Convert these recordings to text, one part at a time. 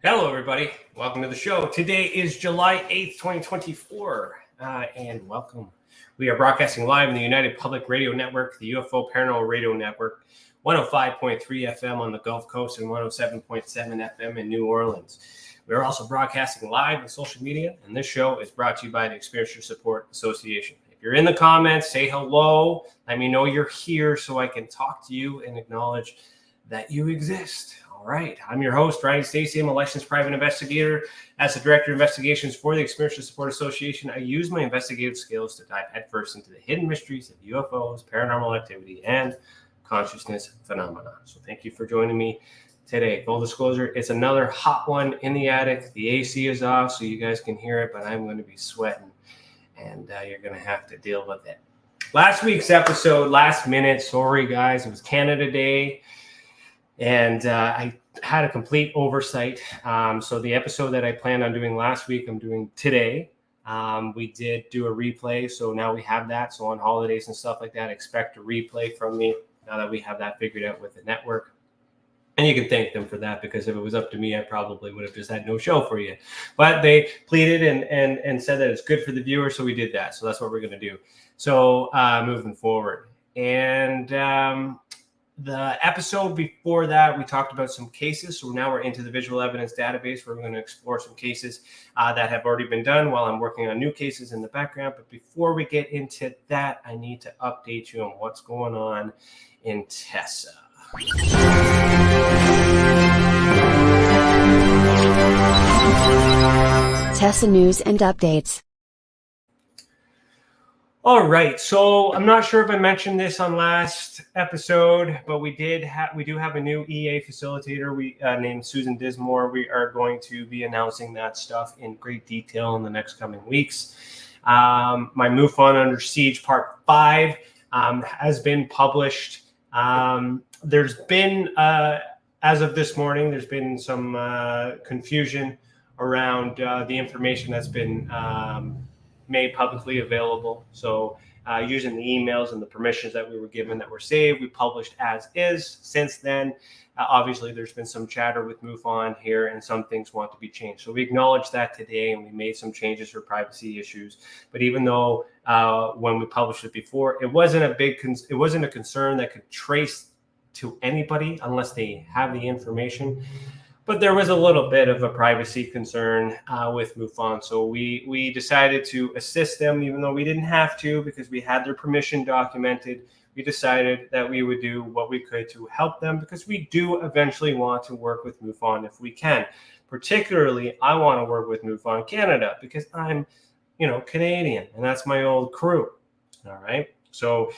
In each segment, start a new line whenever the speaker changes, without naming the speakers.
Hello, everybody. Welcome to the show. Today is July 8th, 2024, and welcome. We are broadcasting live in the United Public Radio Network, the UFO Paranormal Radio Network, 105.3 FM on the Gulf Coast and 107.7 FM in New Orleans. We are also broadcasting live on social media, and this show is brought to you by the Experiencers Support Association. If you're in the comments, say hello. Let me know you're here so I can talk to you and acknowledge that you exist. All right. I'm your host, Ryan Stacey. I'm a licensed private investigator. As the Director of Investigations for the Experiencers Support Association, I use my investigative skills to dive headfirst into the hidden mysteries of UFOs, paranormal activity, and consciousness phenomena. So thank you for joining me today. Full disclosure, it's another hot one in the attic. The AC is off, so you guys can hear it, but I'm going to be sweating, and you're going to have to deal with it. Last week's episode, last minute, sorry, guys. It was Canada Day. And I had a complete oversight. So the episode that I planned on doing last week, I'm doing today. We did do a replay, so now we have that. So on holidays and stuff like that, expect a replay from me now that we have that figured out with the network. And you can thank them for that, because if it was up to me, I probably would have just had no show for you. But they pleaded and said that it's good for the viewer, so we did that. So that's what we're going to do. So moving forward. And the episode before that, we talked about some cases. So now we're into the visual evidence database, where we're going to explore some cases that have already been done while I'm working on new cases in the background. But before we get into that, I need to update you on what's going on in Tessa.
Tessa news and updates.
All right, so I'm not sure if I mentioned this on last episode, but we do have a new EA facilitator named Susan Dismore. We are going to be announcing that stuff in great detail in the next coming weeks. My MUFON Under Siege Part 5 has been published. There's been, as of this morning, there's been some confusion around the information that's been made publicly available. So using the emails and the permissions that we were given that were saved, we published as is. Since then, obviously, there's been some chatter with MUFON here, and some things want to be changed. So we acknowledged that today, and we made some changes for privacy issues. But even though when we published it before, it wasn't a concern that could trace to anybody unless they have the information. But there was a little bit of a privacy concern with MUFON. So we decided to assist them, even though we didn't have to, because we had their permission documented. We decided that we would do what we could to help them, because we do eventually want to work with MUFON if we can. Particularly, I want to work with MUFON Canada, because I'm, Canadian, and that's my old crew. All right. So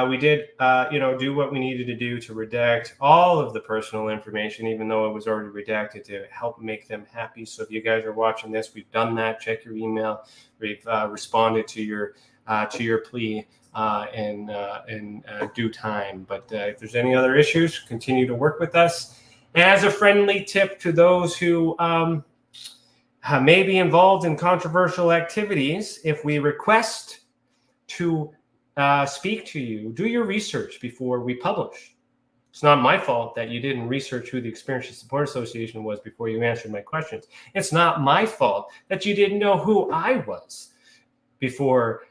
we did, do what we needed to do to redact all of the personal information, even though it was already redacted, to help make them happy. So if you guys are watching this, we've done that. Check your email. We've responded to your plea in due time. But if there's any other issues, continue to work with us. And as a friendly tip to those who may be involved in controversial activities, if we request to speak to you, do your research before we publish. It's not my fault that you didn't research who the Experiencers Support Association was before you answered my questions. It's not my fault that you didn't know who I was before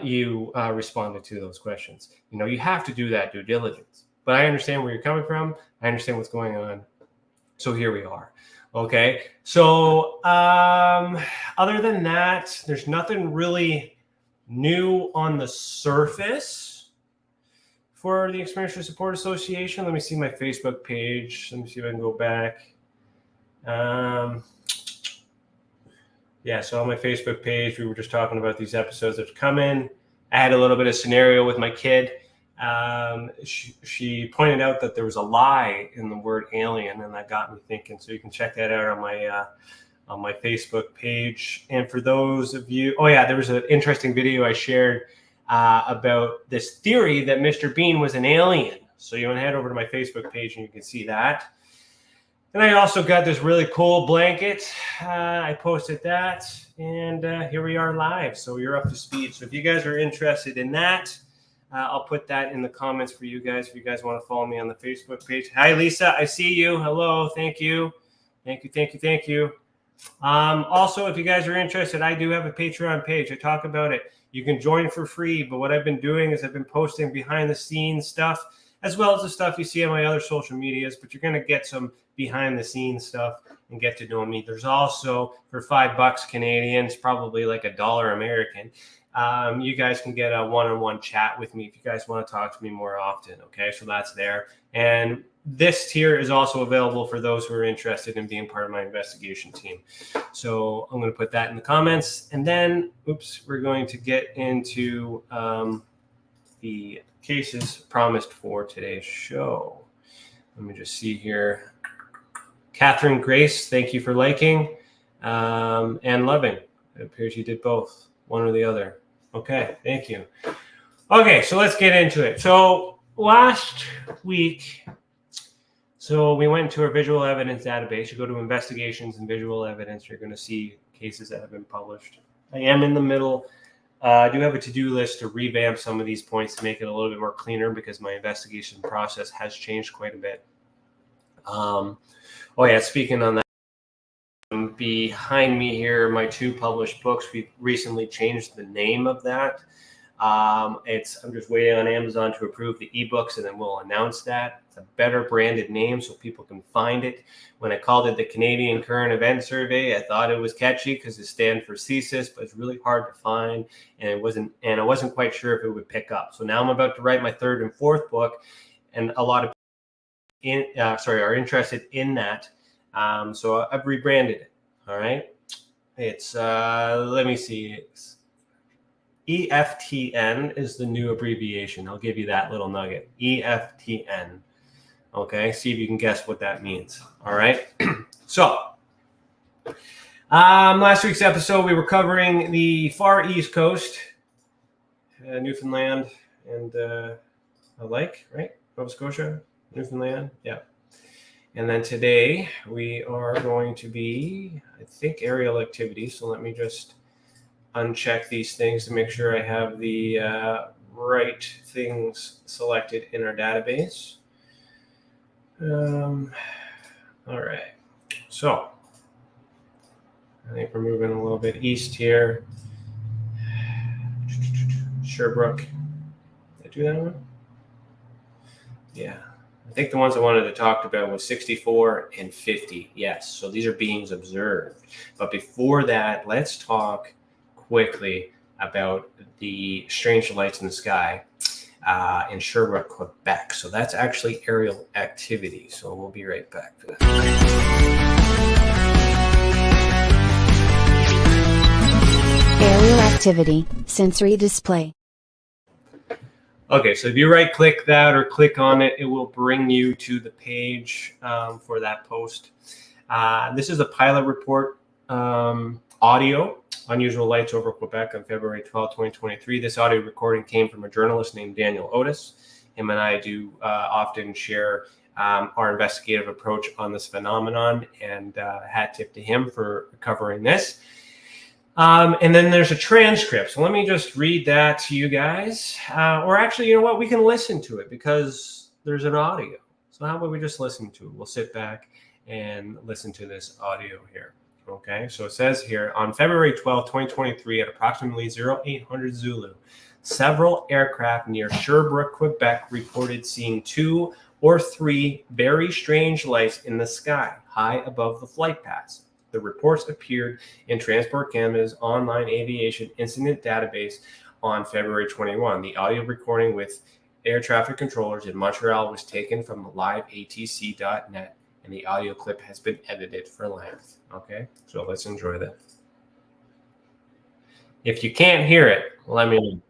you responded to those questions. You have to do that due diligence. But I understand where you're coming from. I understand what's going on. So here we are. Okay. So other than that, there's nothing really new on the surface for the Experiencers Support Association. Let me see my Facebook page. Let me see if I can go back. So on my Facebook page, we were just talking about these episodes that come in. I had a little bit of scenario with my kid. She pointed out that there was a lie in the word alien, and that got me thinking. So you can check that out on my Facebook page. And for those of you, there was an interesting video I shared about this theory that Mr. Bean was an alien. So you want to head over to my Facebook page and you can see that. And I also got this really cool blanket. I posted that, and here we are live. So you're up to speed. So if you guys are interested in that, I'll put that in the comments for you guys if you guys want to follow me on the Facebook page. Hi, Lisa. I see you. Hello. Thank you. Thank you. Also, if you guys are interested, I do have a Patreon page. I talk about it. You can join for free, but what I've been doing is I've been posting behind the scenes stuff, as well as the stuff you see on my other social medias, but you're going to get some behind the scenes stuff and get to know me. There's also, for $5 Canadian, it's probably like $1 American, you guys can get a one-on-one chat with me if you guys want to talk to me more often. Okay, so that's there. And this tier is also available for those who are interested in being part of my investigation team. So I'm going to put that in the comments. And then, we're going to get into the cases promised for today's show. Let me just see here. Catherine Grace, thank you for liking and loving. It appears you did both, one or the other. Okay, thank you. Okay, so let's get into it. So last week, we went to our visual evidence database. You go to investigations and visual evidence, you're going to see cases that have been published. I am in the middle. I do have a to-do list to revamp some of these points to make it a little bit more cleaner because my investigation process has changed quite a bit. Speaking on that, behind me here, my 2 published books. We recently changed the name of that. I'm just waiting on Amazon to approve the ebooks, and then we'll announce that. It's a better branded name so people can find it. When I called it the Canadian Current Event Survey, I thought it was catchy because it stands for CSIS, but it's really hard to find, and I wasn't quite sure if it would pick up. So now I'm about to write my 3rd and 4th book, and a lot of are interested in that. So I've rebranded it. All right. It's let me see. It's EFTN is the new abbreviation. I'll give you that little nugget. EFTN. Okay. See if you can guess what that means. All right. So last week's episode, we were covering the far East Coast, Newfoundland and right? Nova Scotia, Newfoundland. Yeah. And then today we are going to be, I think, aerial activity. So let me just uncheck these things to make sure I have the right things selected in our database. All right. So I think we're moving a little bit east here. Sherbrooke. Did I do that one? Yeah. I think the ones I wanted to talk about was 64 and 50. Yes, so these are beings observed. But before that, let's talk quickly about the strange lights in the sky in Sherbrooke, Quebec. So that's actually aerial activity. So we'll be right back for that.
Aerial activity, sensory display.
Okay, so if you right-click that or click on it, it will bring you to the page for that post. This is a pilot report audio, Unusual Lights over Quebec on February 12, 2023. This audio recording came from a journalist named Daniel Otis. Him and I do often share our investigative approach on this phenomenon, and hat tip to him for covering this. And then there's a transcript. So let me just read that to you guys. Or actually, you know what? We can listen to it because there's an audio. So how about we just listen to it? We'll sit back and listen to this audio here. Okay, so it says here, on February 12, 2023, at approximately 0800 Zulu, several aircraft near Sherbrooke, Quebec reported seeing 2 or 3 very strange lights in the sky, high above the flight paths. The reports appeared in Transport Canada's online aviation incident database on February 21. The audio recording with air traffic controllers in Montreal was taken from liveatc.net, and the audio clip has been edited for length. Okay, so let's enjoy that. If you can't hear it, let me know.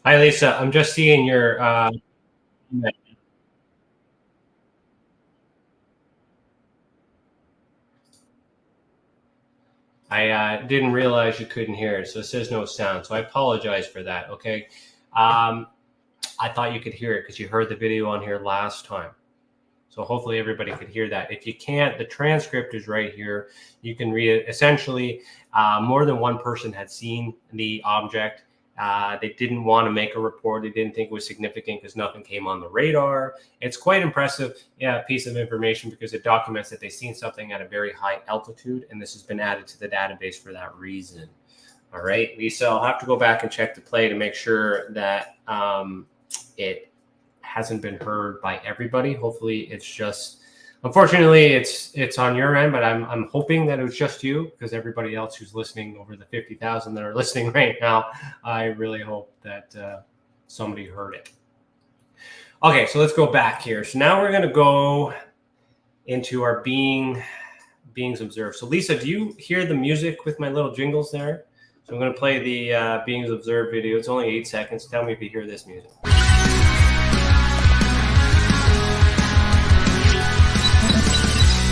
Hi, Lisa. I'm just seeing your email. I didn't realize you couldn't hear it, so it says no sound. So I apologize for that. Okay. I thought you could hear it because you heard the video on here last time. So hopefully everybody could hear that. If you can't, the transcript is right here. You can read it. Essentially, more than one person had seen the object. They didn't want to make a report. They didn't think it was significant because nothing came on the radar. It's quite impressive piece of information because it documents that they've seen something at a very high altitude, and this has been added to the database for that reason. All right, Lisa, I'll have to go back and check the play to make sure that it hasn't been heard by everybody. Hopefully it's just, unfortunately it's on your end, but I'm hoping that it was just you, because everybody else who's listening, over the 50,000 that are listening right now, I really hope that somebody heard it. Okay, so let's go back here. So now we're going to go into our beings observed. So Lisa, do you hear the music with my little jingles there? So I'm going to play the beings observed video. It's only 8 seconds. Tell me if you hear this music.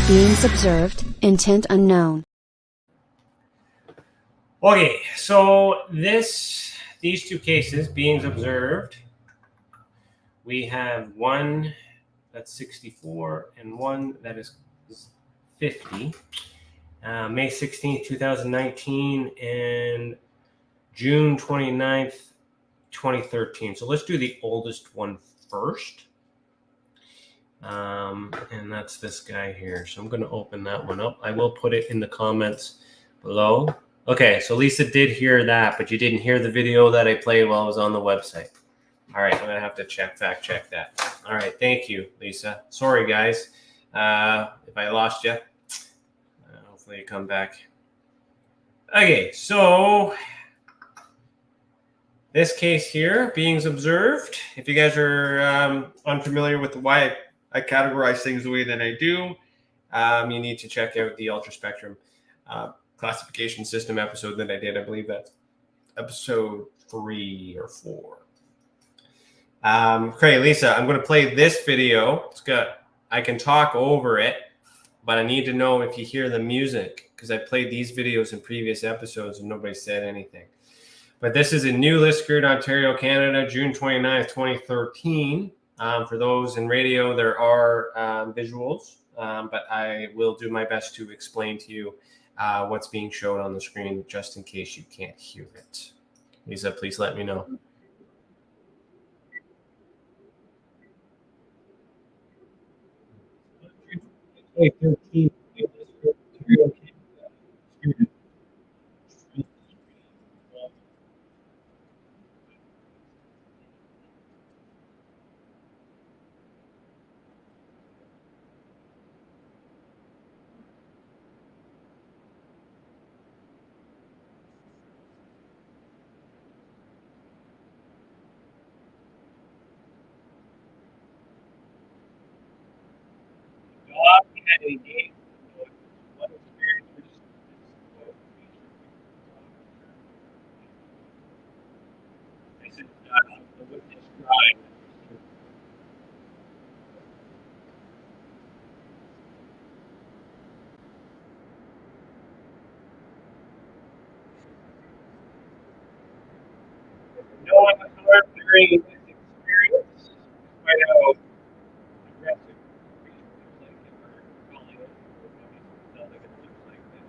Beings observed, intent unknown.
Okay, so these two cases, beings observed, we have one that's 64 and one that is 50. May 16th, 2019 and June 29th, 2013. So let's do the oldest one first. And that's this guy here. So I'm going to open that one up. I will put it in the comments below. Okay, so Lisa did hear that, but you didn't hear the video that I played while I was on the website. All right, I'm going to have to fact check that. All right, thank you, Lisa. Sorry, guys, if I lost you. Hopefully you come back. Okay, so this case here, beings observed. If you guys are unfamiliar with why I categorize things the way that I do, you need to check out the Ultra Spectrum classification system episode that I did. I believe that's episode 3 or 4. Okay, Lisa, I'm going to play this video. I can talk over it, but I need to know if you hear the music, because I played these videos in previous episodes and nobody said anything. But this is in New Liskeard, Ontario, Canada, June 29th, 2013. For those in radio, there are visuals, but I will do my best to explain to you what's being shown on the screen, just in case you can't hear it. Lisa, please let me know. No one was harmed during this experience, despite how aggressive creatures like they were calling it. Sounds like it looks like this.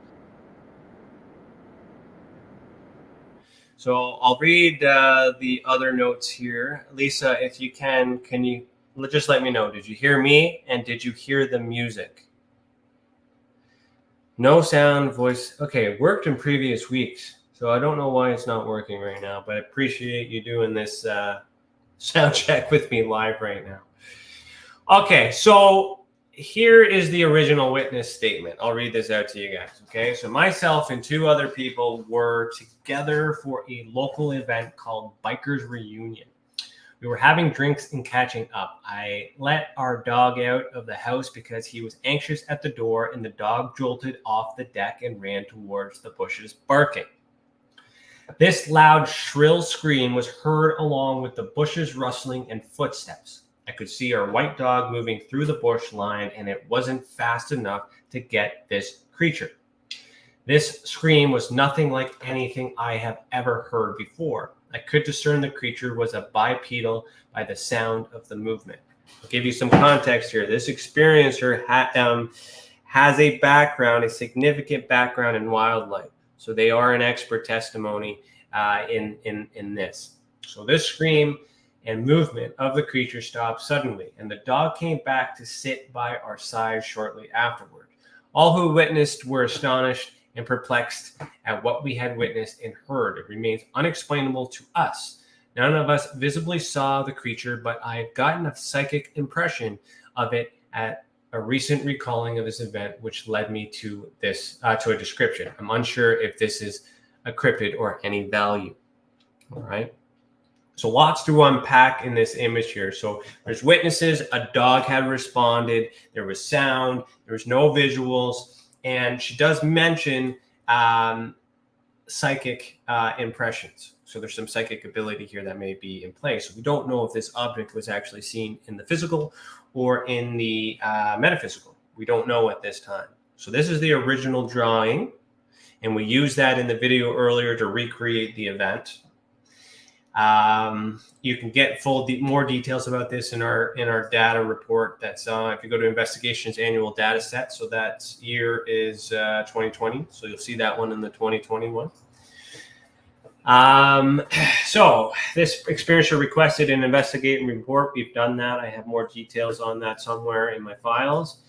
So I'll read the other notes here. Lisa, if you can you just let me know? Did you hear me, and did you hear the music? No sound, voice. Okay, it worked in previous weeks, so I don't know why it's not working right now, but I appreciate you doing this sound check with me live right now. Okay, so here is the original witness statement. I'll read this out to you guys, okay? So myself and 2 other people were together for a local event called Bikers Reunion. We were having drinks and catching up. I let our dog out of the house because he was anxious at the door, and the dog jolted off the deck and ran towards the bushes barking. This loud, shrill scream was heard along with the bushes rustling and footsteps. I could see our white dog moving through the bush line, and it wasn't fast enough to get this creature. This scream was nothing like anything I have ever heard before. I could discern the creature was a bipedal by the sound of the movement. I'll give you some context here. This experiencer has a background, a significant background in wildlife. So they are an expert testimony in this. So this scream and movement of the creature stopped suddenly, and the dog came back to sit by our side shortly afterward. All who witnessed were astonished and perplexed at what we had witnessed and heard. It remains unexplainable to us. None of us visibly saw the creature, but I have gotten a psychic impression of it at a recent recalling of this event, which led me to this to a description. I'm unsure if this is a cryptid or any value. All right. So lots to unpack in this image here. So there's witnesses, a dog had responded, there was sound, there was no visuals, and she does mention psychic impressions. So there's some psychic ability here that may be in play. So we don't know if this object was actually seen in the physical or in the metaphysical. We don't know at this time. So this is the original drawing, and we used that in the video earlier to recreate the event. You can get more details about this in our data report. That's if you go to investigations annual data set. So that year is 2020. So you'll see that one in the 2021. So this experiencer requested an investigating report. We've done that. I have more details on that somewhere in my files.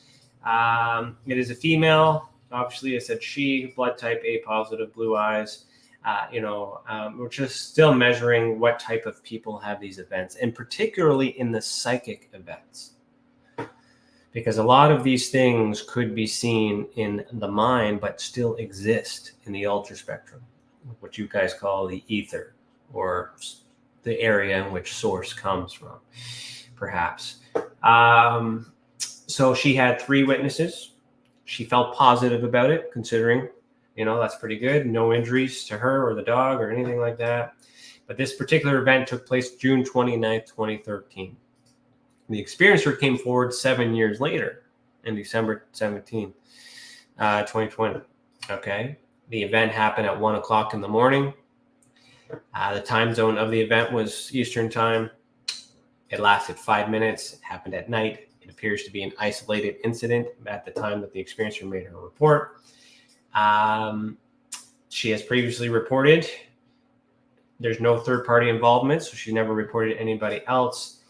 It is a female. Obviously, I said she, blood type A positive, blue eyes. We're just still measuring what type of people have these events, and particularly in the psychic events, because a lot of these things could be seen in the mind, but still exist in the ultra spectrum, what you guys call the ether, or the area in which source comes from, perhaps. So she had 3 witnesses. She felt positive about it, considering that's pretty good. No injuries to her or the dog or anything like that. But this particular event took place June 29th, 2013. The experiencer came forward 7 years later in December 17th, 2020. Okay. The event happened at 1 o'clock in the morning. The time zone of the event was Eastern time. It lasted 5 minutes. It happened at night. It appears to be an isolated incident at the time that the experiencer made her report. She has previously reported. There's no third-party involvement, so she never reported anybody else.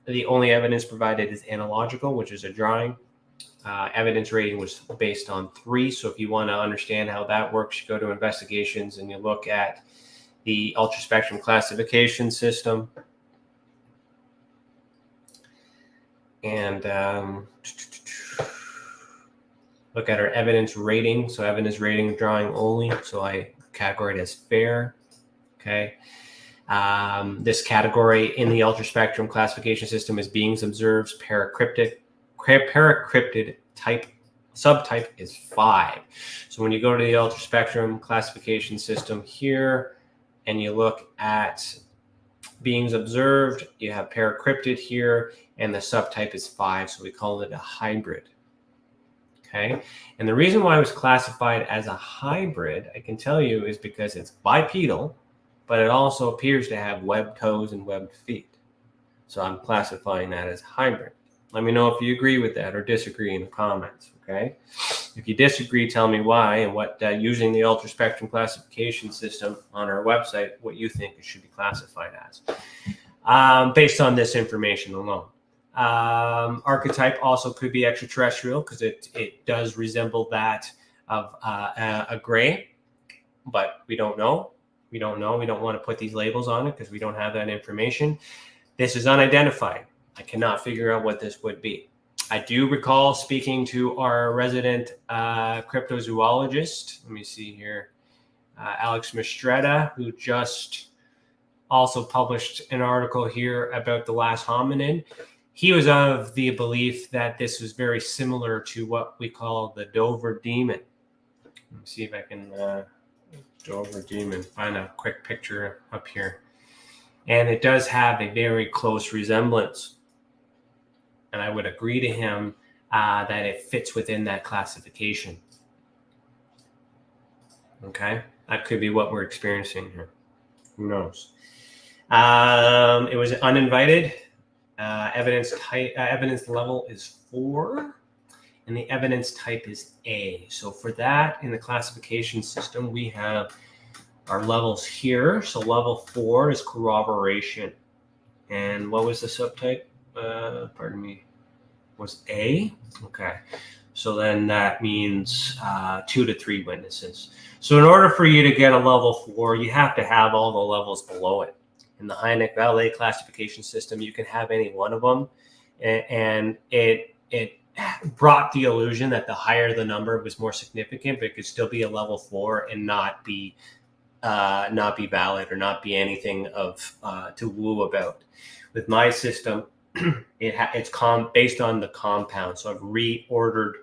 The only evidence provided is analogical, which is a drawing. Evidence rating was based on 3. So if you want to understand how that works, you go to investigations and you look at the ultraspectrum classification system. And look at our evidence rating. So evidence rating drawing only. So I categorize it as fair. Okay. This category in the ultraspectrum classification system is beings observed, paracryptid type, subtype is 5. So when you go to the ultraspectrum classification system here and you look at beings observed, you have paracryptid here, and the subtype is 5. So we call it a hybrid. Okay. And the reason why it was classified as a hybrid, I can tell you, is because it's bipedal, but it also appears to have webbed toes and webbed feet. So I'm classifying that as hybrid. Let me know if you agree with that or disagree in the comments. Okay. If you disagree, tell me why, and what using the ultraspectrum classification system on our website, what you think it should be classified as, based on this information alone. Archetype also could be extraterrestrial because it does resemble that of a gray, but we don't know. We don't know. We don't want to put these labels on it because we don't have that information. This is unidentified. I cannot figure out what this would be. I do recall speaking to our resident cryptozoologist. Let me see here. Alex Mistretta, who just also published an article here about the last hominid. He was of the belief that this was very similar to what we call the Dover demon. Let me see if I can Dover demon. Find a quick picture up here. And it does have a very close resemblance. And I would agree to him that it fits within that classification. Okay? That could be what we're experiencing here. Who knows? It was uninvited. Evidence level is 4. And the evidence type is A. So for that, in the classification system, we have our levels here. So level 4 is corroboration. And what was the subtype? Pardon me. Was A? Okay. So then that means 2 to 3 witnesses. So in order for you to get a level 4, you have to have all the levels below it. In the Hynek Valley classification system, you can have any one of them. And it brought the illusion that the higher the number was more significant, but it could still be a level 4 and not be valid or not be anything of to woo about. With my system, it's based on the compound. So I've reordered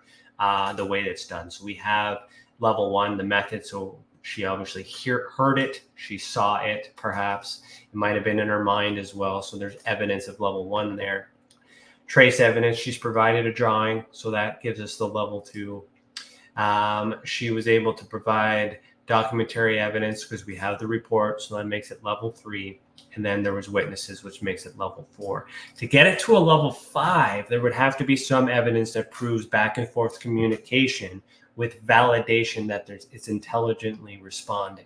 the way that's done. So we have level 1, the method. So she obviously heard it. She saw it, perhaps. It might have been in her mind as well. So there's evidence of level 1 there. Trace evidence. She's provided a drawing. So that gives us the level 2. She was able to provide documentary evidence because we have the report. So that makes it level 3. And then there was witnesses, which makes it level 4. To get it to a level 5, there would have to be some evidence that proves back and forth communication with validation that it's intelligently responding.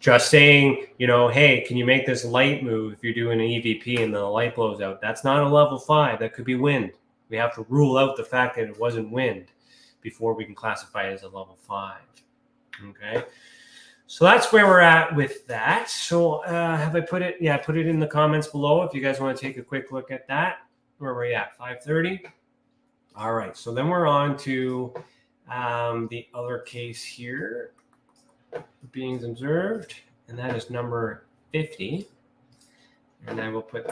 Just saying, hey, can you make this light move if you're doing an EVP and the light blows out? That's not a level 5. That could be wind. We have to rule out the fact that it wasn't wind before we can classify it as a level 5. Okay. So that's where we're at with that. So have I put it? Yeah, put it in the comments below if you guys want to take a quick look at that. Where we're at, 5:30. All right. So then we're on to the other case here, beings observed, and that is number 50. And I will put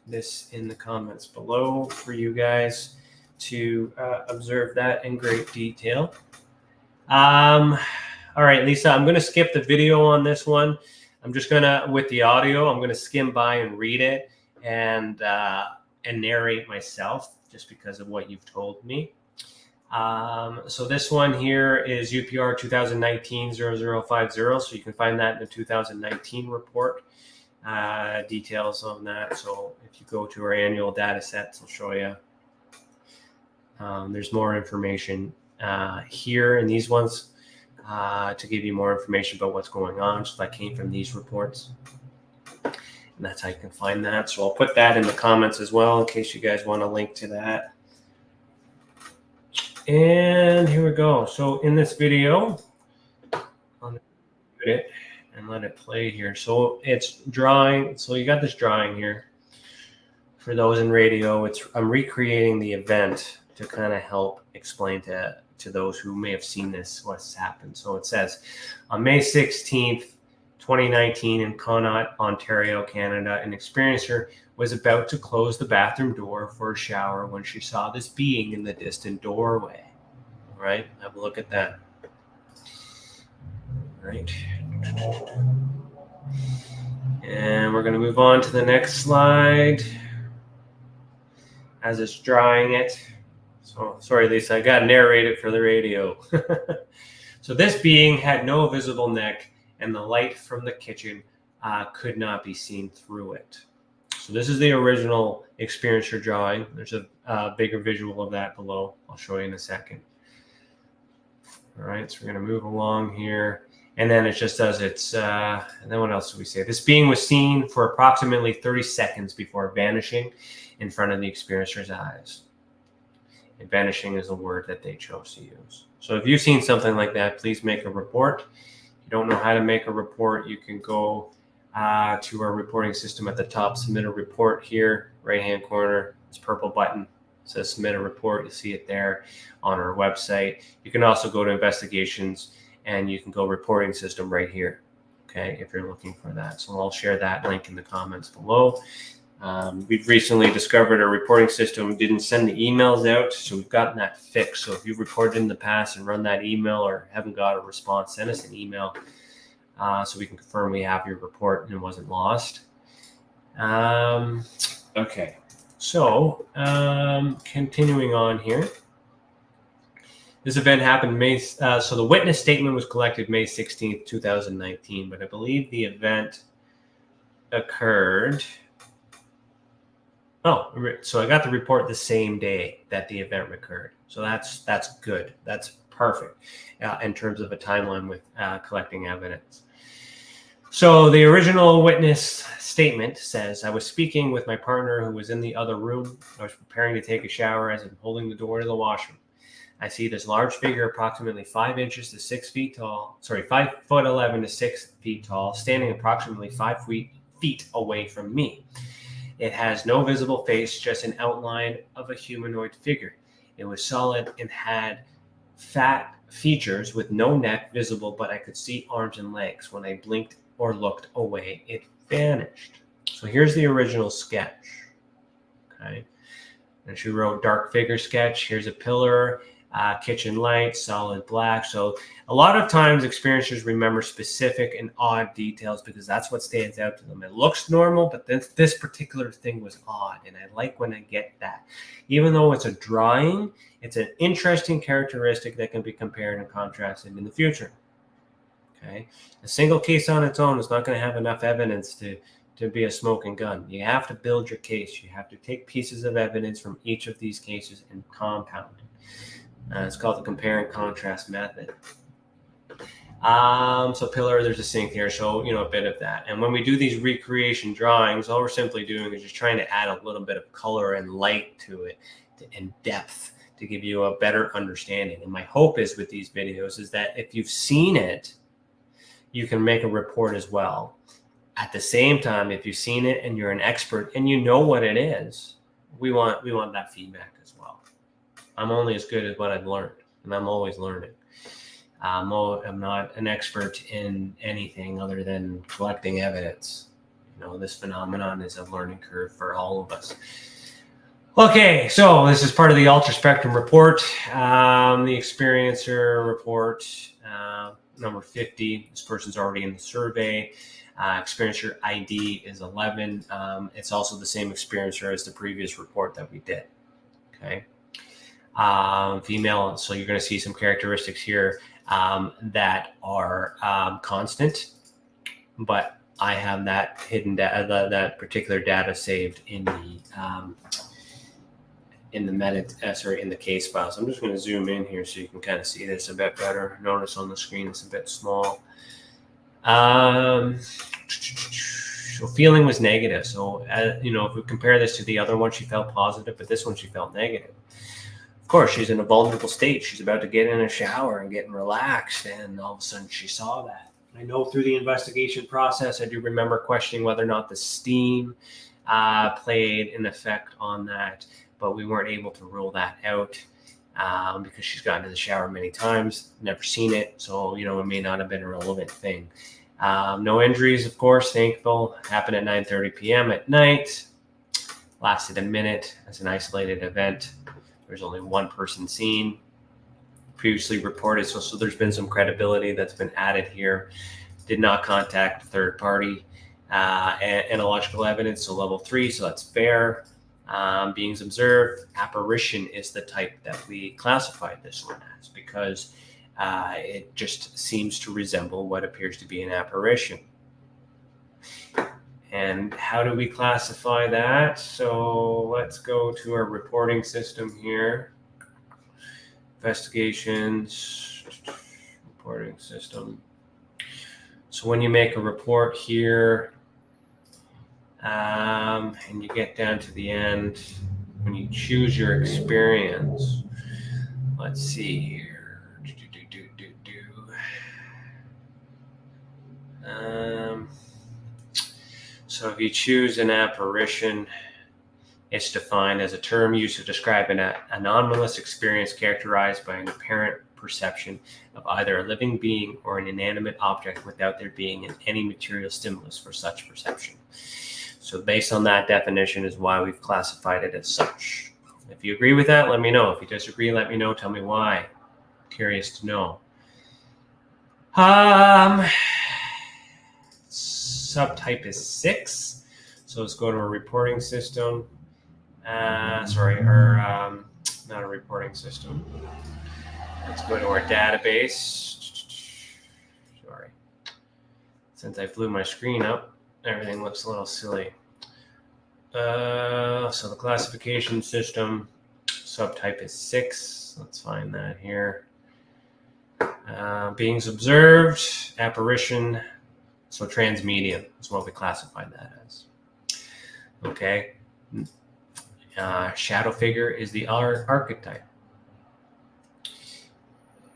this in the comments below for you guys to observe that in great detail. All right, Lisa, I'm going to skip the video on this one. I'm just going to, with the audio, I'm going to skim by and read it and narrate myself just because of what you've told me. So this one here is UPR 2019-0050. So you can find that in the 2019 report, details on that. So if you go to our annual data sets, I'll show you. There's more information here in these ones. To give you more information about what's going on. So that came from these reports. And that's how you can find that. So I'll put that in the comments as well in case you guys want a link to that. And here we go. So in this video, I'll put it and let it play here. So it's drawing. So you got this drawing here. For those in radio, I'm recreating the event to kind of help explain to those who may have seen this, what's happened. So it says, on May 16th, 2019 in Connaught, Ontario, Canada, an experiencer was about to close the bathroom door for a shower when she saw this being in the distant doorway. All right, have a look at that. All right. And we're going to move on to the next slide as it's drawing it. So, sorry, Lisa, I got to narrate it for the radio. So this being had no visible neck, and the light from the kitchen could not be seen through it. So this is the original experiencer drawing. There's a bigger visual of that below. I'll show you in a second. All right, so we're going to move along here. And then it just does its, and then what else do we say? This being was seen for approximately 30 seconds before vanishing in front of the experiencer's eyes. And vanishing is a word that they chose to use. So if you've seen something like that, please make a report. If you don't know how to make a report, you can go to our reporting system at the top, submit a report here, right-hand corner, this purple button. It says submit a report. You'll see it there on our website. You can also go to investigations and you can go reporting system right here, okay, if you're looking for that. So I'll share that link in the comments below. We've recently discovered our reporting system didn't send the emails out, so we've gotten that fixed. So if you've reported in the past and run that email or haven't got a response, send us an email so we can confirm we have your report and it wasn't lost. Okay, so continuing on here. This event happened so the witness statement was collected May 16th, 2019, but I believe the event occurred. Oh, so I got the report the same day that the event occurred. So that's good. That's perfect in terms of a timeline with collecting evidence. So the original witness statement says, I was speaking with my partner who was in the other room. I was preparing to take a shower as I'm holding the door to the washroom. I see this large figure approximately 5 inches to 6 feet tall, 5'11" to 6 feet tall, standing approximately 5 feet away from me. It has no visible face, just an outline of a humanoid figure. It was solid and had fat features with no neck visible, but I could see arms and legs. When I blinked or looked away, it vanished. So here's the original sketch. Okay. And she wrote dark figure sketch. Here's a pillar, kitchen light, solid black. So a lot of times experiencers remember specific and odd details because that's what stands out to them. It looks normal, but this particular thing was odd. And I like when I get that. Even though it's a drawing, it's an interesting characteristic that can be compared and contrasted in the future. Okay. A single case on its own is not going to have enough evidence to be a smoking gun. You have to build your case. You have to take pieces of evidence from each of these cases and compound it. It's called the compare and contrast method. So pillar, there's a sink here, so a bit of that. And when we do these recreation drawings, all we're simply doing is just trying to add a little bit of color and light to it and depth to give you a better understanding. And my hope is with these videos is that if you've seen it, you can make a report as well. At the same time, if you've seen it and you're an expert and you know what it is, we want that feedback as well. I'm only as good as what I've learned, and I'm always learning. I'm not an expert in anything other than collecting evidence. This phenomenon is a learning curve for all of us. Okay, so this is part of the Ultra Spectrum report, the experiencer report, number 50. This person's already in the survey. Experiencer ID is 11. It's also the same experiencer as the previous report that we did. Okay. Female, so you're going to see some characteristics here that are constant, but I have that hidden data, that particular data saved in the case file. So I'm just going to zoom in here so you can kind of see this a bit better. Notice on the screen it's a bit small. So feeling was negative. So if we compare this to the other one, she felt positive, but this one she felt negative. Of course, she's in a vulnerable state. She's about to get in a shower and getting relaxed, and all of a sudden she saw that. I know through the investigation process, I do remember questioning whether or not the steam played an effect on that, but we weren't able to rule that out because she's gotten in the shower many times, never seen it, so it may not have been a relevant thing. No injuries, of course, thankful. Happened at 9:30 p.m. at night. Lasted a minute as an isolated event. There's only one person seen. Previously reported, so there's been some credibility that's been added here. Did not contact third party. Analogical evidence, so level 3, so that's fair. Beings observed. Apparition is the type that we classified this one as because it just seems to resemble what appears to be an apparition. And how do we classify that? So let's go to our reporting system here. Investigations, reporting system. So when you make a report here, and you get down to the end, when you choose your experience, let's see here. So if you choose an apparition, it's defined as a term used to describe an anomalous experience characterized by an apparent perception of either a living being or an inanimate object without there being any material stimulus for such perception. So based on that definition is why we've classified it as such. If you agree with that, let me know. If you disagree, let me know. Tell me why. I'm curious to know. Subtype is 6. So let's go to a reporting system. Not a reporting system. Let's go to our database. Sorry. Since I blew my screen up, everything looks a little silly. So the classification system, subtype is 6. Let's find that here. Beings observed, apparition, so transmedium is what we classified that as. Okay. Shadow figure is the archetype.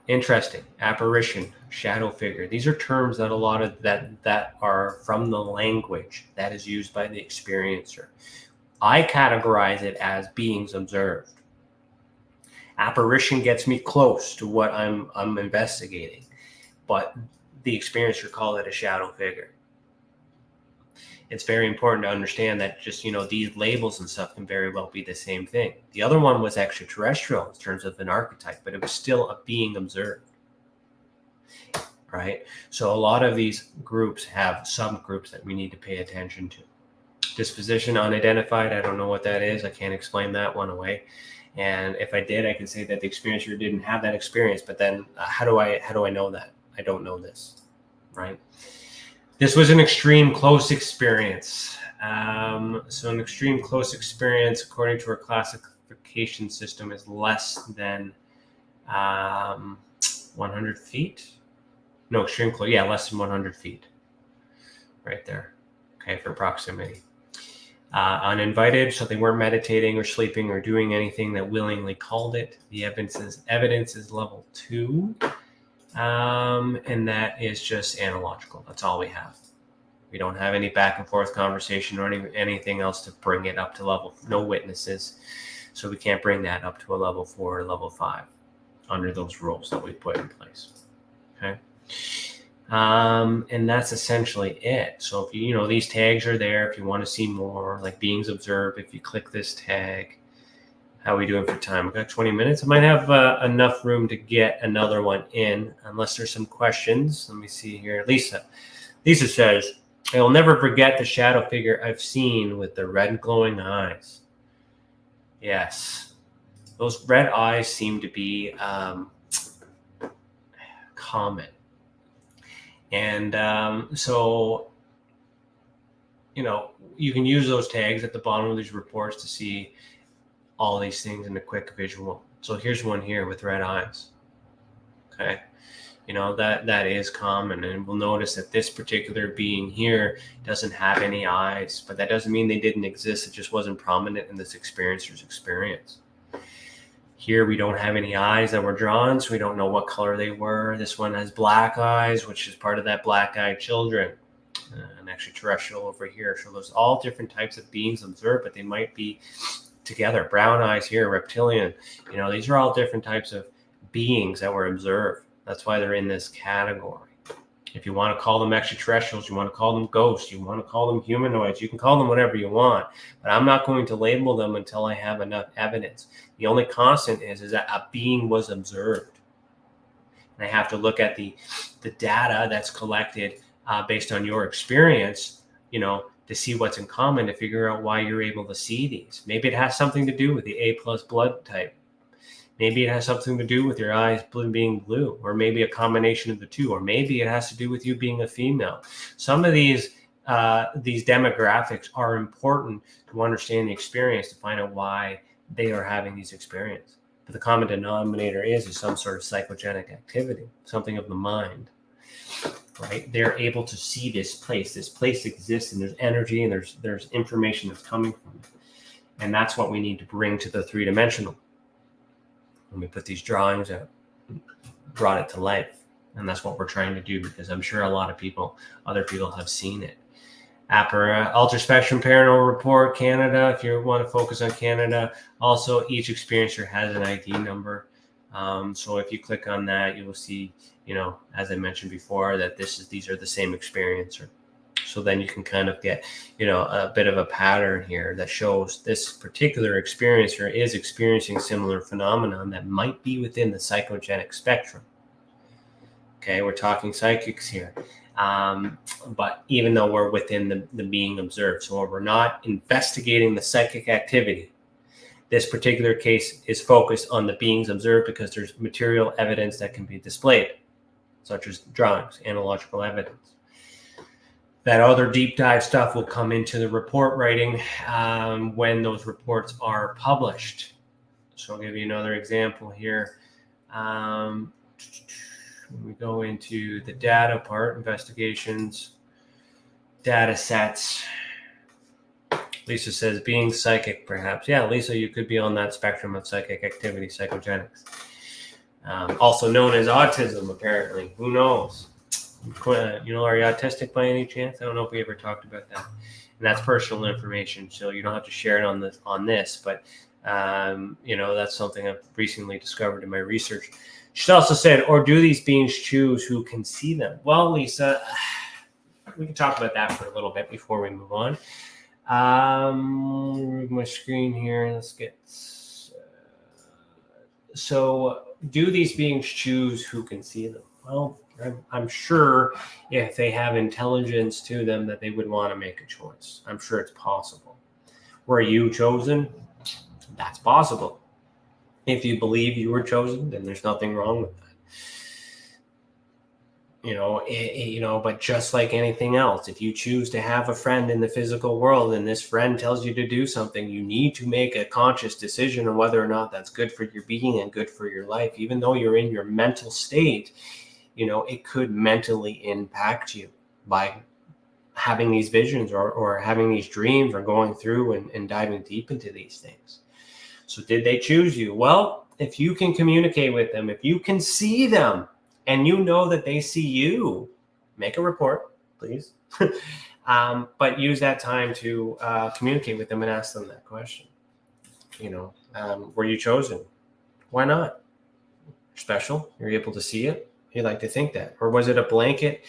Interesting. Apparition, shadow figure. These are terms that a lot of that are from the language that is used by the experiencer. I categorize it as beings observed. Apparition gets me close to what I'm investigating, but the experiencer called it a shadow figure. It's very important to understand that just, these labels and stuff can very well be the same thing. The other one was extraterrestrial in terms of an archetype, but it was still a being observed, right? So a lot of these groups have subgroups that we need to pay attention to. Disposition unidentified, I don't know what that is. I can't explain that one away. And if I did, I could say that the experiencer didn't have that experience, but then how do I know that? I don't know this, right? This was an extreme close experience. So an extreme close experience, according to our classification system, is less than 100 feet. No, extreme close. Yeah, less than 100 feet. Right there. Okay, for proximity. Uninvited, so they weren't meditating or sleeping or doing anything that willingly called it. The evidence is level 2. And that is just analogical. That's all we have. We don't have any back and forth conversation or anything else to bring it up to level. No witnesses. So we can't bring that up to a level 4 or level 5 under those rules that we put in place. Okay. And that's essentially it. So if these tags are there, if you want to see more, like beings observed, if you click this tag. How are we doing for time? We've got 20 minutes. I might have enough room to get another one in, unless there's some questions. Let me see here. Lisa says, I will never forget the shadow figure I've seen with the red glowing eyes. Yes. Those red eyes seem to be common. And so, you can use those tags at the bottom of these reports to see all these things in a quick visual. So here's one here with red eyes. Okay. That is common. And we'll notice that this particular being here doesn't have any eyes, but that doesn't mean they didn't exist. It just wasn't prominent in this experiencer's experience. Here we don't have any eyes that were drawn, so we don't know what color they were. This one has black eyes, which is part of that black-eyed children. An extraterrestrial over here. So there's all different types of beings observed, but they might be together. Brown eyes here, reptilian. These are all different types of beings that were observed. That's why they're in this category. If you want to call them extraterrestrials, you want to call them ghosts, you want to call them humanoids, you can call them whatever you want. But I'm not going to label them until I have enough evidence. The only constant is that a being was observed. And I have to look at the data that's collected based on your experience, to see what's in common, to figure out why you're able to see these. Maybe it has something to do with the A+ blood type. Maybe it has something to do with your eyes being blue, or maybe a combination of the two, or maybe it has to do with you being a female. Some of these demographics are important to understand the experience, to find out why they are having these experiences. But the common denominator is some sort of psychogenic activity, something of the mind. Right? They're able to see this place. This place exists, and there's energy, and there's information that's coming from it. And that's what we need to bring to the 3-dimensional. When we put these drawings out, brought it to life. And that's what we're trying to do, because I'm sure a lot of other people have seen it. Ultra Spectrum Paranormal Report, Canada, if you want to focus on Canada. Also, each experiencer has an ID number. So if you click on that, you will see, as I mentioned before, that these are the same experiencer. So then you can kind of get, a bit of a pattern here that shows this particular experiencer is experiencing similar phenomenon that might be within the psychogenic spectrum. Okay, we're talking psychics here. But even though we're within the being observed, so we're not investigating the psychic activity, this particular case is focused on the beings observed because there's material evidence that can be displayed, such as drawings, analogical evidence. That other deep dive stuff will come into the report writing when those reports are published. So I'll give you another example here. When we go into the data part, investigations, data sets. Lisa says, being psychic, perhaps. Yeah, Lisa, you could be on that spectrum of psychic activity, psychogenics. Also known as autism, apparently. Who knows? Are you autistic by any chance? I don't know if we ever talked about that. And that's personal information, so you don't have to share it on this. But that's something I've recently discovered in my research. She also said, or do these beings choose who can see them? Well, Lisa, we can talk about that for a little bit before we move on. My screen here. Let's get. So, do these beings choose who can see them? Well, I'm sure if they have intelligence to them that they would want to make a choice. I'm sure it's possible. Were you chosen? That's possible. If you believe you were chosen, then there's nothing wrong with that. But just like anything else, if you choose to have a friend in the physical world and this friend tells you to do something, you need to make a conscious decision on whether or not that's good for your being and good for your life. Even though you're in your mental state, it could mentally impact you by having these visions or having these dreams or going through and diving deep into these things. So did they choose you? Well, if you can communicate with them, if you can see them, and you know that they see you, make a report, please. But use that time to communicate with them and ask them that question. Were you chosen? Why not? You're special. You're able to see it. You like to think that. Or was it a blanket,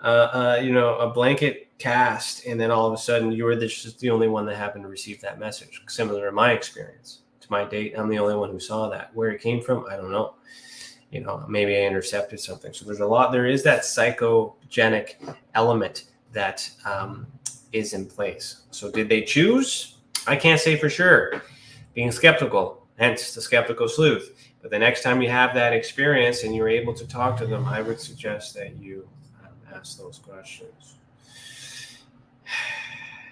a blanket cast, and then all of a sudden you were just the only one that happened to receive that message? Similar to my experience. To my date, I'm the only one who saw that. Where it came from, I don't know. Maybe I intercepted something. So there is that psychogenic element that is in place. So did they choose? I can't say for sure. Being skeptical, hence the skeptical sleuth. But the next time you have that experience and you're able to talk to them, I would suggest that you ask those questions.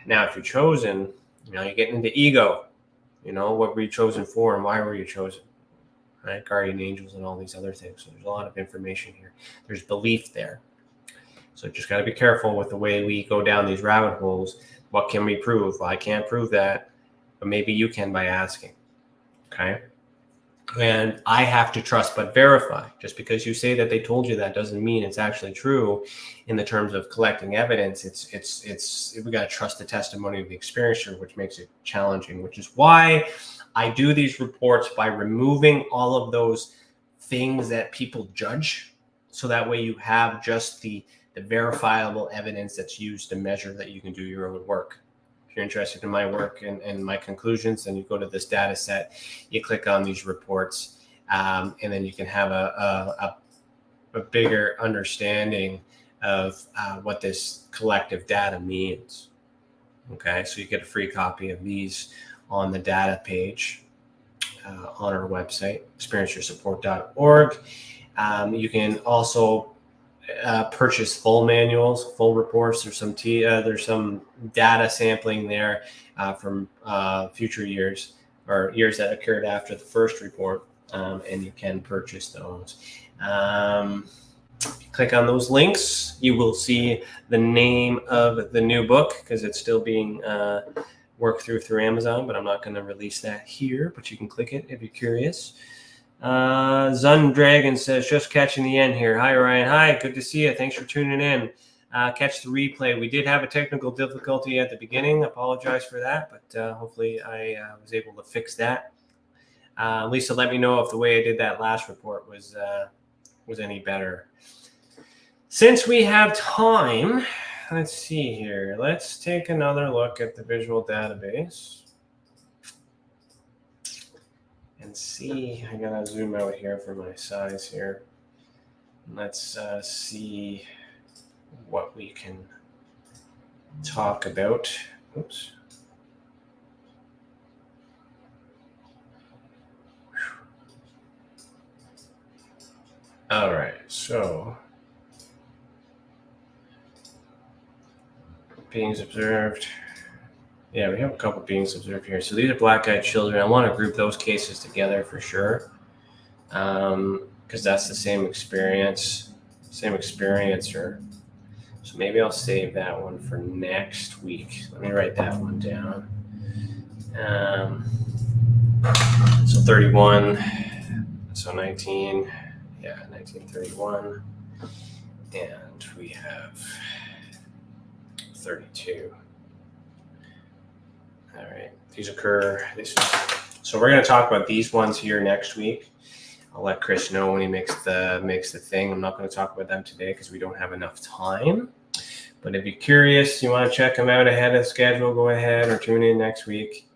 Now, if you're chosen, you're getting into ego. What were you chosen for and why were you chosen? Right? Guardian angels and all these other things. So there's a lot of information here. There's belief there. So just got to be careful with the way we go down these rabbit holes. What can we prove? Well, I can't prove that, but maybe you can by asking. Okay. And I have to trust but verify. Just because you say that they told you that doesn't mean it's actually true. In the terms of collecting evidence, we got to trust the testimony of the experiencer, which makes it challenging, which is why I do these reports by removing all of those things that people judge. So that way you have just the verifiable evidence that's used to measure that you can do your own work. If you're interested in my work and my conclusions, then you go to this data set, you click on these reports, and then you can have a bigger understanding of what this collective data means. Okay, so you get a free copy of these on the data page on our website, experiencersupport.org. You can also purchase full manuals, full reports. There's some data sampling there from future years or years that occurred after the first report, and you can purchase those. If you click on those links, you will see the name of the new book because it's still being worked through Amazon, but I'm not going to release that here, but you can click it if you're curious. Zun Dragon says, just catching the end here. Hi, Ryan. Hi, good to see you. Thanks for tuning in. Catch the replay. We did have a technical difficulty at the beginning. Apologize for that, but hopefully I was able to fix that. Lisa, let me know if the way I did that last report was any better. Since we have time, let's see here. Let's take another look at the visual database and see. I gotta zoom out here for my size here. Let's see what we can talk about. Oops. All right, so beings observed. Yeah, we have a couple beings observed here. So these are black-eyed children. I want to group those cases together for sure, because that's the same experiencer. So maybe I'll save that one for next week. Let me write that one down. So 31, so 19. Yeah, 1931, and we have 32. All right, these occur. So we're going to talk about these ones here next week. I'll let Chris know when he makes the thing. I'm not going to talk about them today because we don't have enough time. But if you're curious, you want to check them out ahead of schedule, go ahead or tune in next week.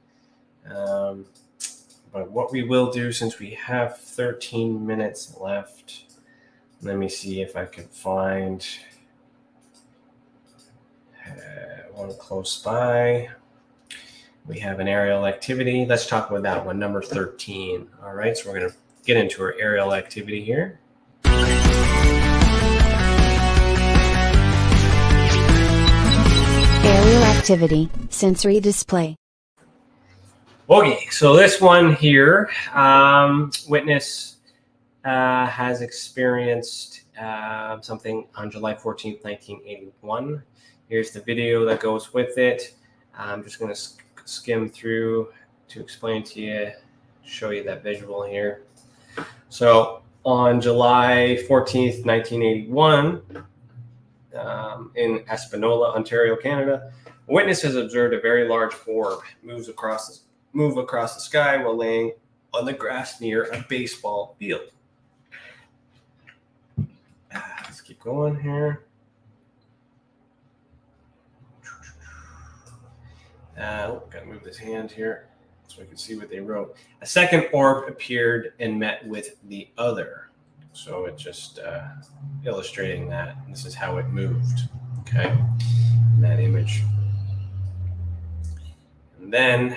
But what we will do, since we have 13 minutes left, let me see if I can find one close by. We have an aerial activity. Let's talk about that one, number 13. All right, so we're going to get into our aerial activity here.
Aerial activity, sensory display.
Okay, so this one here, witness has experienced something on July 14th, 1981. Here's the video that goes with it. I'm just going to skim through to explain to you, show you that visual here. So on July 14th, 1981, in Espanola, Ontario, Canada, a witness has observed a very large orb move across the sky while laying on the grass near a baseball field. Let's keep going here. Gotta move this hand here so we can see what they wrote. A second orb appeared and met with the other. So it's just illustrating that. This is how it moved, okay, in that image. And then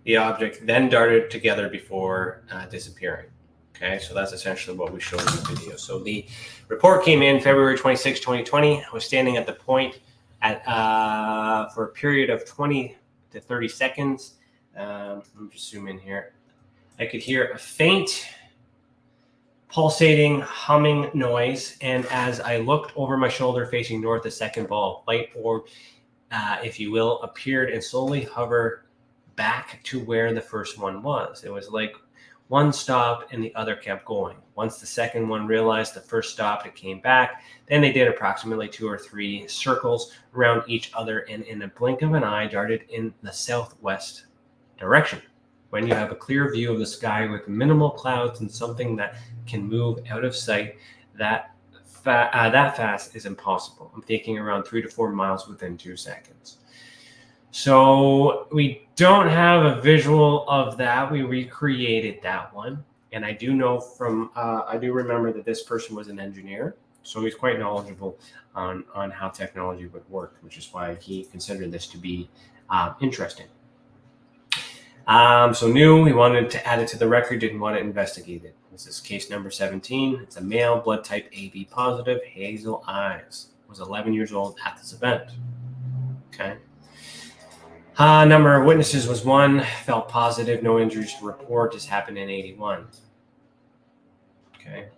the object then darted together before disappearing. Okay, so that's essentially what we showed in the video. So the report came in February 26, 2020. I was standing at the point for a period of 20 to 30 seconds. Let me just zoom in here. I could hear a faint pulsating, humming noise, and as I looked over my shoulder facing north, a second ball of light orb, if you will, appeared and slowly hovered back to where the first one was. It was like one stopped and the other kept going. Once the second one realized the first stopped, it came back. Then they did approximately 2 or 3 circles around each other and in a blink of an eye darted in the southwest direction. When you have a clear view of the sky with minimal clouds and something that can move out of sight, that fast is impossible. I'm thinking around 3 to 4 miles within 2 seconds. So we don't have a visual of that. We recreated that one. And I do know I do remember that this person was an engineer. So he's quite knowledgeable on how technology would work, which is why he considered this to be interesting. So we wanted to add it to the record, didn't want it investigated. This is case number 17. It's a male, blood type AB positive, hazel eyes. Was 11 years old at this event. Okay. Number of witnesses was 1, felt positive, no injuries to report. This happened in 81. Okay.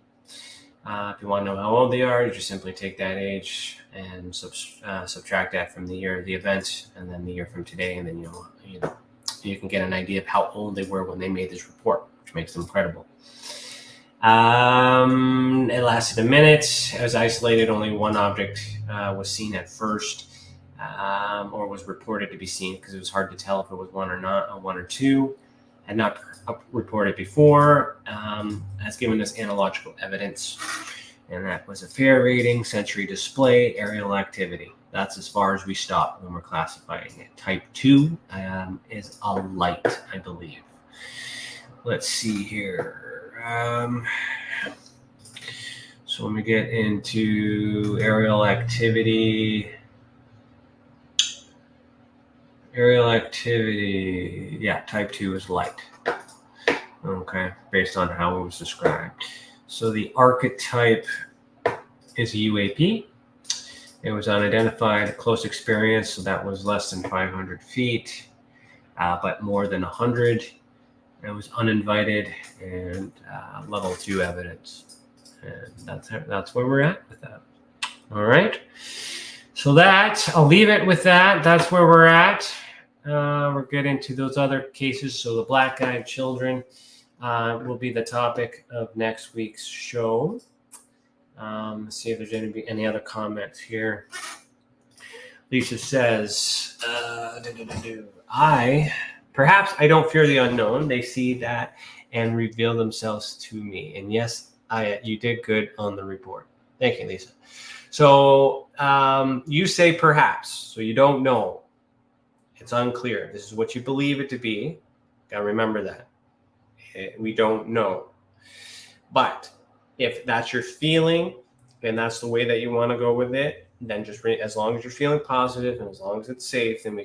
If you want to know how old they are, you just simply take that age and subtract that from the year of the event, and then the year from today, and then you can get an idea of how old they were when they made this report, which makes them credible. It lasted a minute. It was isolated. Only one object was seen at first, or was reported to be seen, because it was hard to tell if it was one or not, 1 or 2. Had not reported before. Has given us analogical evidence. And that was a fair rating, sensory display, aerial activity. That's as far as we stop when we're classifying it. Type 2 is a light, I believe. Let's see here. So when we get into aerial activity, yeah, type 2 is light. Okay, based on how it was described. So the archetype is a UAP. It was unidentified, close experience, so that was less than 500 feet, but more than 100. It was uninvited and level 2 evidence. And that's where we're at with that. All right. So I'll leave it with that. That's where we're at. We'll get into those other cases. So the black-eyed children will be the topic of next week's show. Let's see if there's any other comments here. Lisa says, perhaps I don't fear the unknown. They see that and reveal themselves to me. And yes, you did good on the report. Thank you, Lisa. So you say perhaps, so you don't know. It's unclear. This is what you believe it to be. Gotta remember that. We don't know. But if that's your feeling and that's the way that you want to go with it, then just as long as you're feeling positive and as long as it's safe, then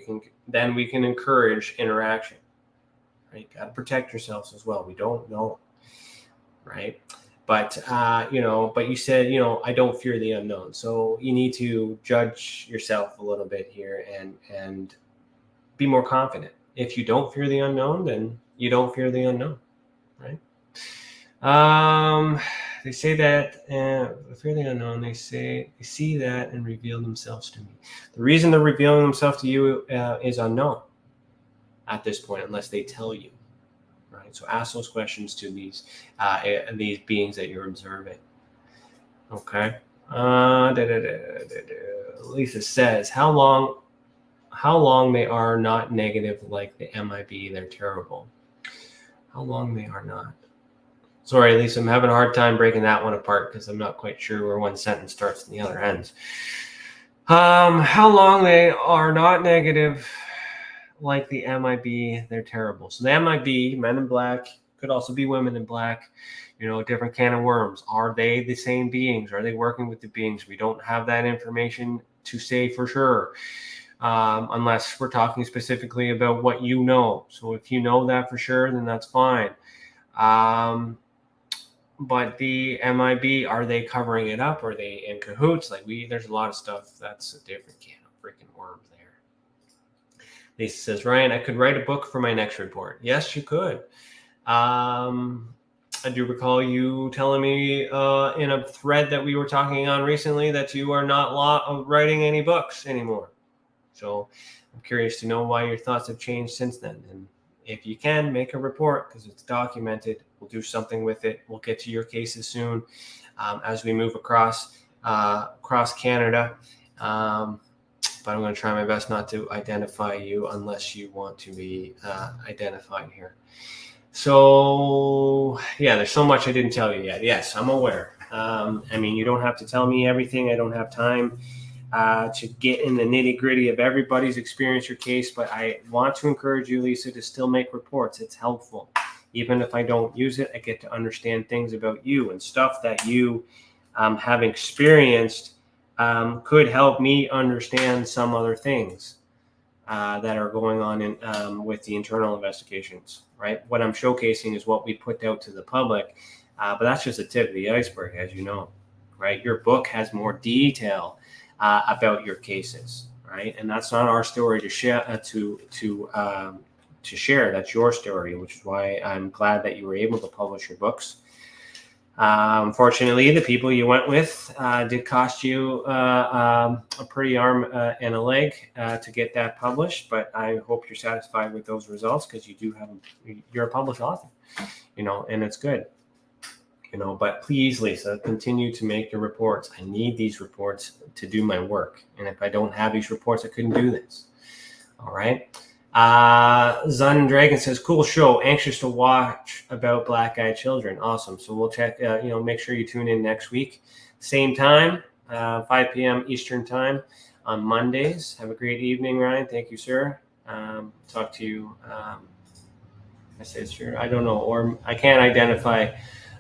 we can encourage interaction. Right? You got to protect yourselves as well. We don't know, right? But but you said, I don't fear the unknown. So you need to judge yourself a little bit here and be more confident. If you don't fear the unknown, then you don't fear the unknown, right? They say that fear the unknown. They see that and reveal themselves to me. The reason they're revealing themselves to you is unknown at this point, unless they tell you. Right. So ask those questions to these beings that you're observing. Okay. Lisa says, how long they are not negative like the MIB? They're terrible. How long they are not. Sorry, Lisa, I'm having a hard time breaking that one apart because I'm not quite sure where one sentence starts and the other ends. How long they are not negative like the MIB, they're terrible. So the MIB, men in black, could also be women in black, different can of worms. Are they the same beings? Are they working with the beings? We don't have that information to say for sure, unless we're talking specifically about what you know. So if you know that for sure, then that's fine. But the MIB, are they covering it up? Are they in cahoots? There's a lot of stuff that's a different can of freaking worms there. Lisa says, Ryan, I could write a book for my next report. Yes, you could. I do recall you telling me in a thread that we were talking on recently that you are not writing any books anymore. So I'm curious to know why your thoughts have changed since then. And if you can, make a report because it's documented. We'll do something with it. We'll get to your cases soon as we move across Canada. But I'm going to try my best not to identify you unless you want to be identified here. So, yeah, there's so much I didn't tell you yet. Yes, I'm aware. You don't have to tell me everything. I don't have time to get in the nitty-gritty of everybody's experience or case, but I want to encourage you, Lisa, to still make reports. It's helpful. Even if I don't use it, I get to understand things about you and stuff that you have experienced could help me understand some other things that are going on with the internal investigations, right? What I'm showcasing is what we put out to the public, but that's just the tip of the iceberg, as you know, right? Your book has more detail about your cases, right? And that's not our story to share. To share. That's your story, which is why I'm glad that you were able to publish your books. Unfortunately, the people you went with did cost you a pretty arm and a leg to get that published, but I hope you're satisfied with those results because you're a published author, and it's good. But please, Lisa, continue to make your reports. I need these reports to do my work. And if I don't have these reports, I couldn't do this. All right. Zun Dragon says, cool show. Anxious to watch about black-eyed children. Awesome. So we'll check, make sure you tune in next week. same time, 5 p.m. Eastern time on Mondays. Have a great evening, Ryan. Thank you, sir. Talk to you. I say sure. I don't know, or I can't identify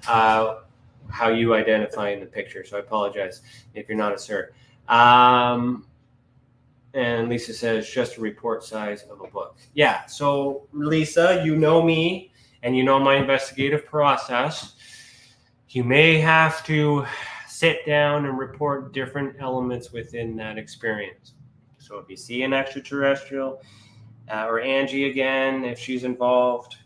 how you identify in the picture, so I apologize if you're not a sir. And Lisa says, just a report size of a book. Yeah, so Lisa, you know me, and you know my investigative process. You may have to sit down and report different elements within that experience. So if you see an extraterrestrial, or Angie again, if she's involved,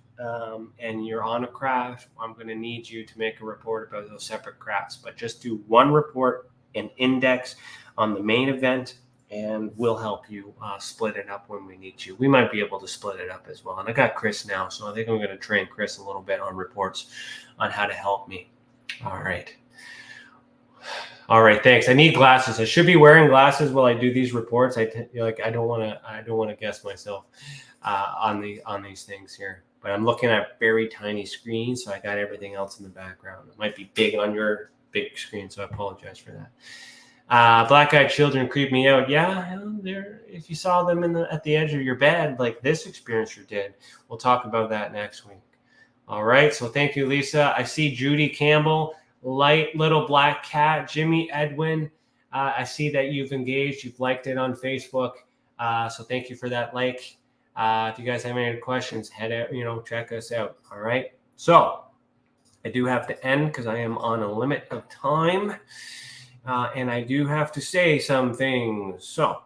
and you're on a craft, I'm going to need you to make a report about those separate crafts. But just do one report, an index on the main event, and we'll help you split it up when we need to. We might be able to split it up as well. And I got Chris now, so I think I'm going to train Chris a little bit on reports on how to help me. All right. All right, thanks. I need glasses. I should be wearing glasses while I do these reports. I don't want to guess myself on these things here. But I'm looking at very tiny screens, so I got everything else in the background. It might be big on your big screen, so I apologize for that. Black-eyed children creep me out. Yeah, if you saw them at the edge of your bed, like this experiencer did. We'll talk about that next week. All right, so thank you, Lisa. I see Judy Campbell, Light Little Black Cat, Jimmy Edwin. I see that you've engaged. You've liked it on Facebook. So thank you for that like. If you guys have any questions, head out, check us out. All right. So I do have to end because I am on a limit of time. And I do have to say some things. So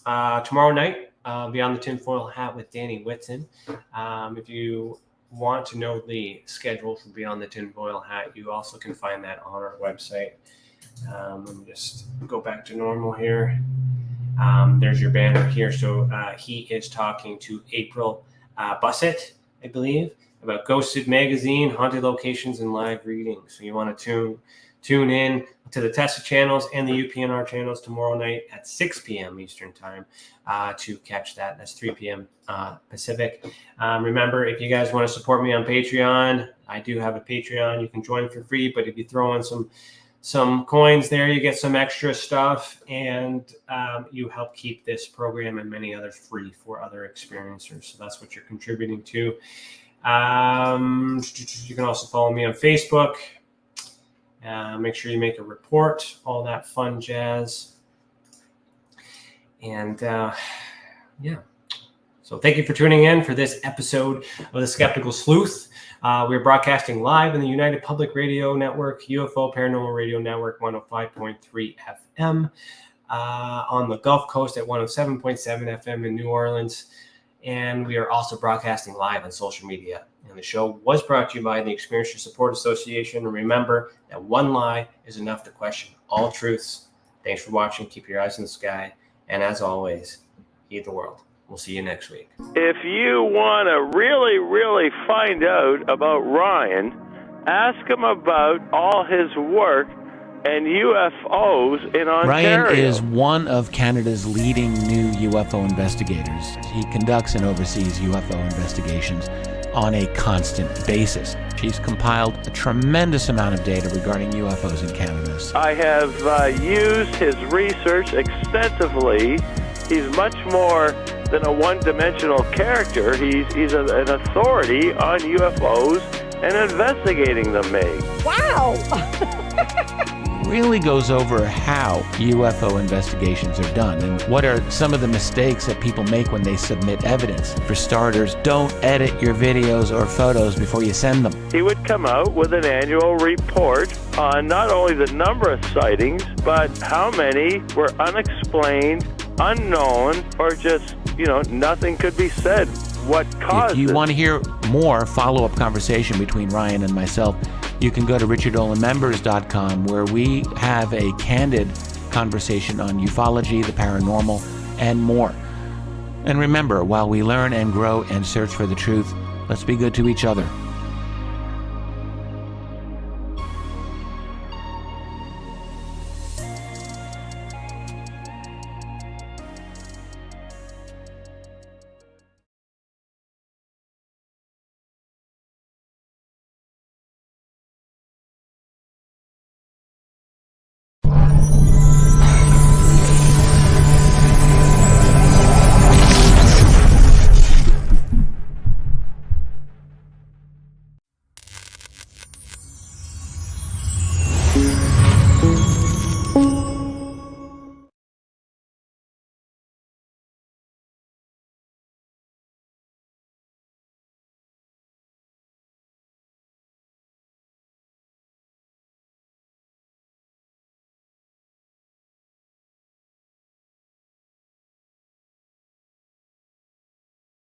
tomorrow night, Beyond the Tinfoil Hat with Danny Whitson. If you want to know the schedule for Beyond the Tinfoil Hat, you also can find that on our website. Let me just go back to normal here. There's your banner here. So he is talking to April Bussett, I believe, about Ghosted Magazine, haunted locations, and live readings. So you want to tune in to the Tessa channels and the UPNR channels tomorrow night at 6 p.m. Eastern time to catch that. That's 3 p.m. Pacific. Remember, if you guys want to support me on Patreon, I do have a Patreon. You can join for free, but if you throw in some coins there, you get some extra stuff, and you help keep this program and many others free for other experiencers. So that's what you're contributing to. You can also follow me on Facebook. Make sure you make a report, all that fun jazz. And yeah. So thank you for tuning in for this episode of The Skeptical Sleuth. We're broadcasting live in the United Public Radio Network, UFO Paranormal Radio Network, 105.3 FM, on the Gulf Coast at 107.7 FM in New Orleans. And we are also broadcasting live on social media. And the show was brought to you by the Experiencer Support Association. And remember that one lie is enough to question all truths. Thanks for watching. Keep your eyes in the sky. And as always, heed the world. We'll see you next week.
If you want to really, really find out about Ryan, ask him about all his work and UFOs in Ontario.
Ryan is one of Canada's leading new UFO investigators. He conducts and oversees UFO investigations on a constant basis. He's compiled a tremendous amount of data regarding UFOs in Canada.
I have used his research extensively. He's much more than a one-dimensional character. He's an authority on UFOs and investigating them, Meg.
Wow!
Really goes over how UFO investigations are done and what are some of the mistakes that people make when they submit evidence. For starters, don't edit your videos or photos before you send them.
He would come out with an annual report on not only the number of sightings, but how many were unexplained, unknown, or just, nothing could be said. What caused it?
If you want to hear more follow-up conversation between Ryan and myself, you can go to richardolanmembers.com, where we have a candid conversation on ufology, the paranormal, and more. And remember, while we learn and grow and search for the truth, let's be good to each other.